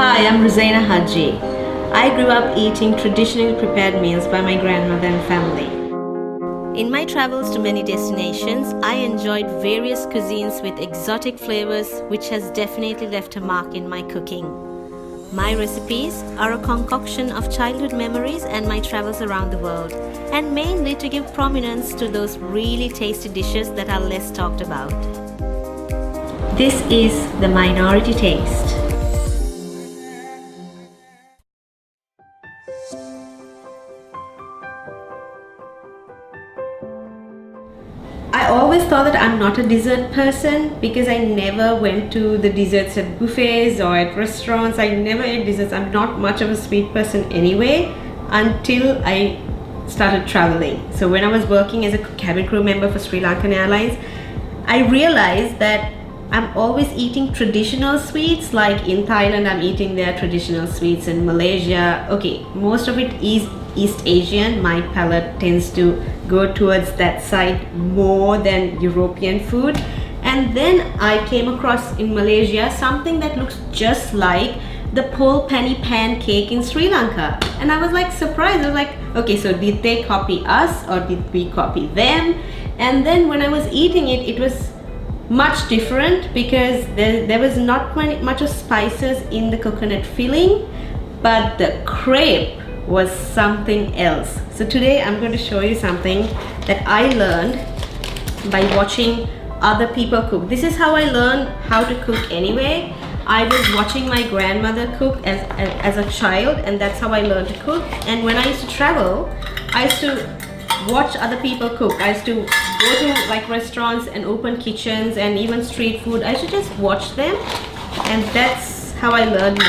Hi, I'm Rosaina Haji. I grew up eating traditionally prepared meals by my grandmother and family. In my travels to many destinations, I enjoyed various cuisines with exotic flavors, which has definitely left a mark in my cooking. My recipes are a concoction of childhood memories and my travels around the world, and mainly to give prominence to those really tasty dishes that are less talked about. This is the Minority Taste. I always thought that I'm not a dessert person because I never went to the desserts at buffets or at restaurants. I never ate desserts. I'm not much of a sweet person anyway until I started traveling. So when I was working as a cabin crew member for Sri Lankan Airlines, I realized that I'm always eating traditional sweets. Like in Thailand, I'm eating their traditional sweets. In Malaysia, okay, most of it is East Asian. My palate tends to go towards that side more than European food. And then I came across in Malaysia something that looks just like the pol penny pancake in Sri Lanka. And I was like surprised. I was like, okay, so did they copy us or did we copy them? And then when I was eating it, it was much different because there was not much of spices in the coconut filling, but the crepe was something else. So today I'm going to show you something that I learned by watching other people cook. This is how I learned how to cook anyway. I was watching my grandmother cook as a child, and that's how I learned to cook. And when I used to travel, I used to watch other people cook. I used to go to like restaurants and open kitchens and even street food. I used to just watch them, and that's how I learned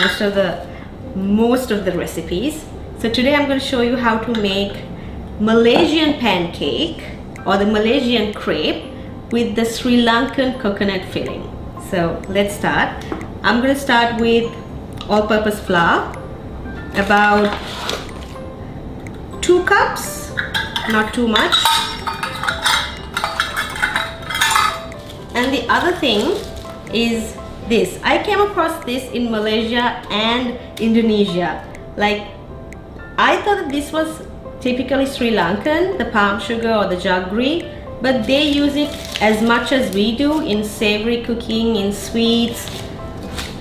most of the recipes. So today I'm going to show you how to make Malaysian pancake or the Malaysian crepe with the Sri Lankan coconut filling. So let's start. I'm going to start with all-purpose flour, about 2 cups, not too much. And the other thing is this. I came across this in Malaysia and Indonesia. Like, I thought that this was typically Sri Lankan, the palm sugar or the jaggery, but they use it as much as we do in savory cooking, in sweets.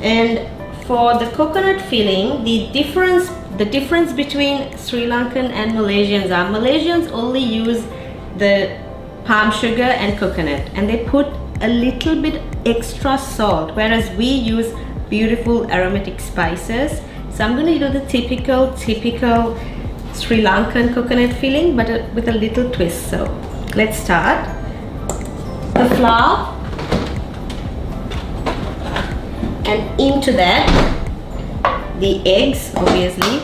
And for the coconut filling, the difference between Sri Lankan and Malaysians are Malaysians only use the palm sugar and coconut, and they put a little bit extra salt, whereas we use beautiful aromatic spices. So I'm going to do the typical Sri Lankan coconut filling, but with a little twist. So let's start. The flour, and into that the eggs, obviously.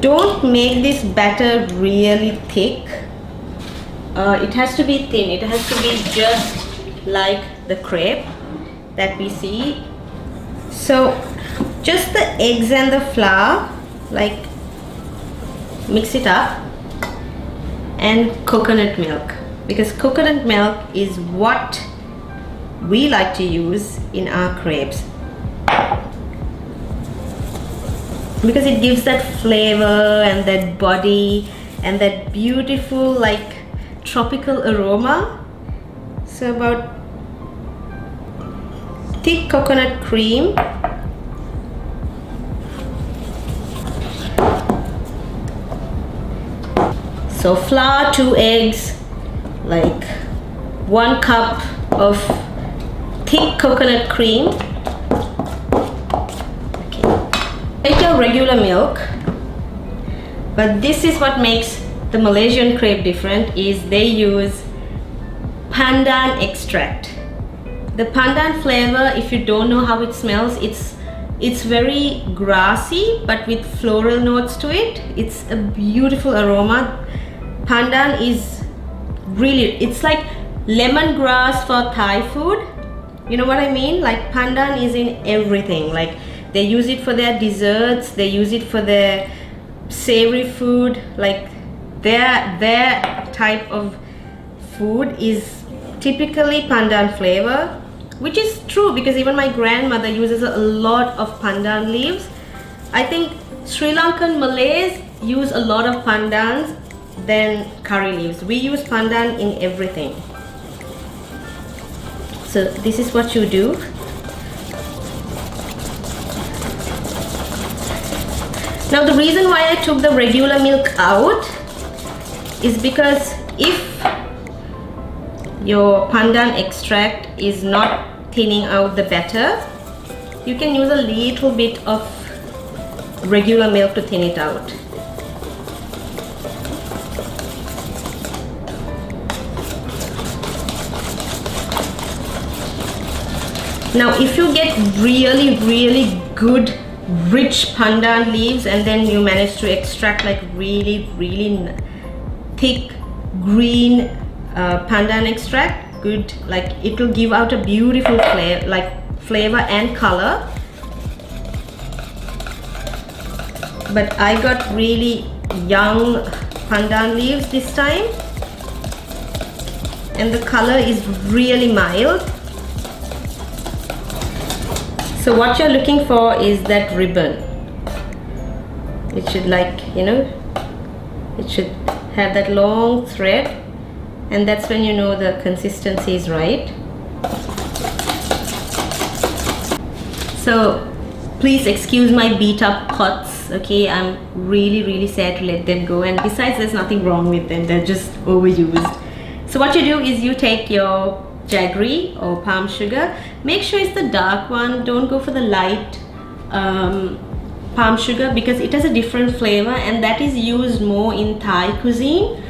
Don't make this batter really thick. It has to be thin. It has to be just like the crepe that we see. So just the eggs and the flour, like, mix it up, and coconut milk, because coconut milk is what we like to use in our crepes, because it gives that flavor and that body and that beautiful like tropical aroma. So about thick coconut cream, so flour, 2 eggs, like 1 cup of thick coconut cream. Take your regular milk, but this is what makes the Malaysian crepe different, is they use pandan extract. The pandan flavor, if you don't know how it smells, it's very grassy but with floral notes to it. It's a beautiful aroma. Pandan is really, it's like lemongrass for Thai food. You know what I mean? Like, pandan is in everything. Like, they use it for their desserts, they use it for their savory food. Like, their type of food is typically pandan flavor, which is true because even my grandmother uses a lot of pandan leaves. I think Sri Lankan Malays use a lot of pandans than curry leaves. We use pandan in everything. So this is what you do. Now the reason why I took the regular milk out is because if your pandan extract is not thinning out the batter, you can use a little bit of regular milk to thin it out. Now if you get really good rich pandan leaves and then you manage to extract like really thick green pandan extract, good, like it will give out a beautiful flavor and color. But I got really young pandan leaves this time and the color is really mild. So what you're looking for is that ribbon. It should, like, you know, it should have that long thread, and that's when you know the consistency is right. So please excuse my beat up pots, okay? I'm really sad to let them go, and besides there's nothing wrong with them, they're just overused. So what you do is you take your jaggery or palm sugar. Make sure it's the dark one, don't go for the light palm sugar because it has a different flavor and that is used more in Thai cuisine.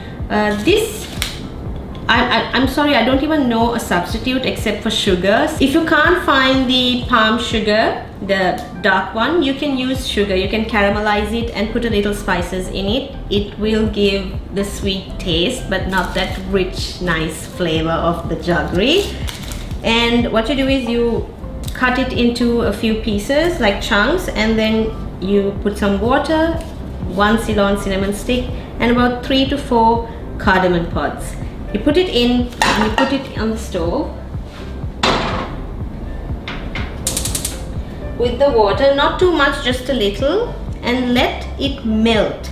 I'm sorry, I don't even know a substitute except for sugar. If you can't find the palm sugar, the dark one, you can use sugar. You can caramelize it and put a little spices in it. It will give the sweet taste but not that rich, nice flavor of the jaggery. And what you do is you cut it into a few pieces like chunks, and then you put some water, 1 Ceylon cinnamon stick, and about 3 to 4 cardamom pods. You put it in and you put it on the stove with the water, not too much, just a little, and let it melt.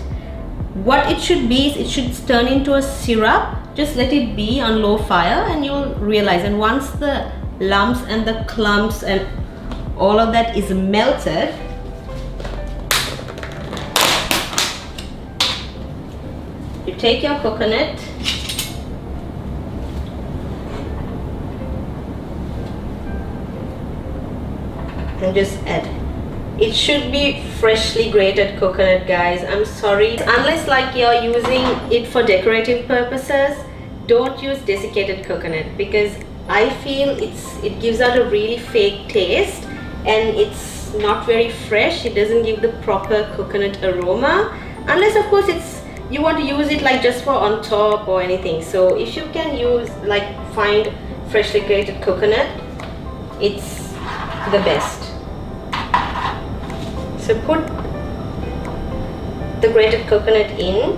What it should be is it should turn into a syrup. Just let it be on low fire and you'll realize, and once the lumps and the clumps and all of that is melted, you take your coconut and just add. It should be freshly grated coconut, guys. I'm sorry, unless like you're using it for decorative purposes, don't use desiccated coconut because I feel it gives out a really fake taste and it's not very fresh. It doesn't give the proper coconut aroma, unless of course you want to use it like just for on top or anything. So if you can use, like, find freshly grated coconut, it's the best. So put the grated coconut in,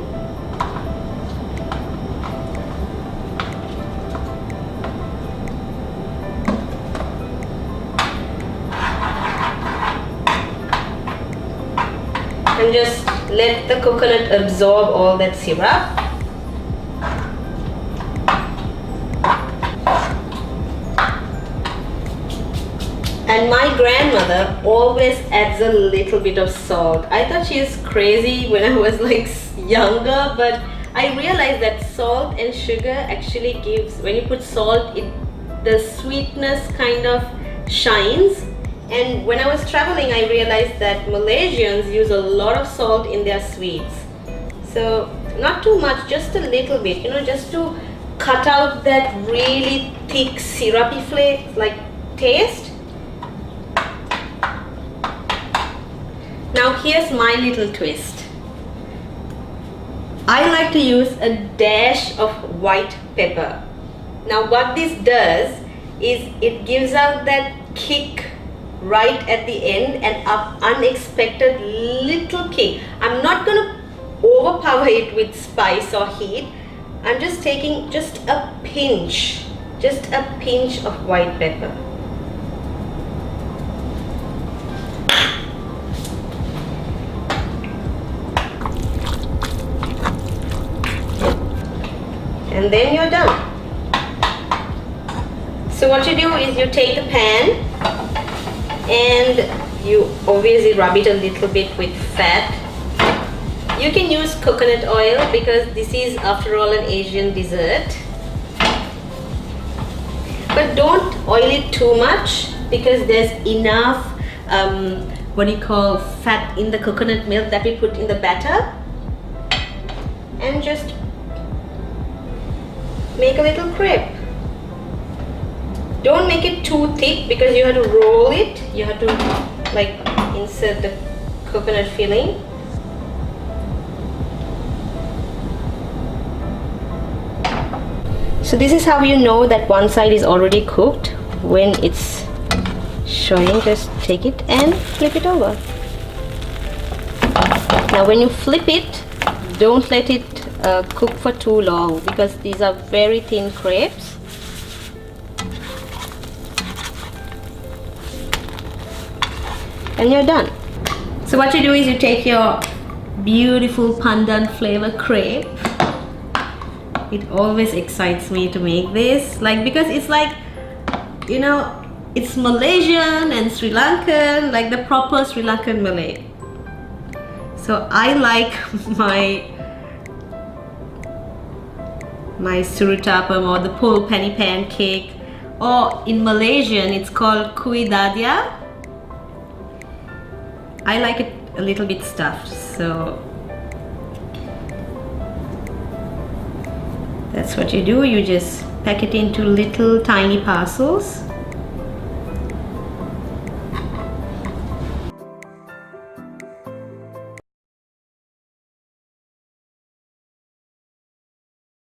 and just let the coconut absorb all that syrup. And my grandmother always adds a little bit of salt. I thought she was crazy when I was like younger, but I realized that salt and sugar actually gives, when you put salt, the sweetness kind of shines. And when I was traveling, I realized that Malaysians use a lot of salt in their sweets. So not too much, just a little bit, you know, just to cut out that really thick syrupy flavor, taste. Now here's my little twist. I like to use a dash of white pepper. Now what this does is it gives out that kick right at the end, and an unexpected little kick. I'm not going to overpower it with spice or heat, I'm just taking just a pinch of white pepper. And then you're done. So what you do is you take the pan and you obviously rub it a little bit with fat. You can use coconut oil because this is after all an Asian dessert. But don't oil it too much because there's enough fat in the coconut milk that we put in the batter. And just make a little crepe. Don't make it too thick because you have to roll it. You have to like insert the coconut filling. So this is how you know that one side is already cooked. When it's showing, just take it and flip it over. Now when you flip it, don't let it cook for too long because these are very thin crepes. And you're done. So what you do is you take your beautiful pandan flavor crepe. It always excites me to make this, because it's like, it's Malaysian and Sri Lankan, like the proper Sri Lankan Malay. So I like my surutapam or the pol penny pancake, or in Malaysian it's called kuih dhadhia. I like it a little bit stuffed, so that's what you do. You just pack it into little tiny parcels.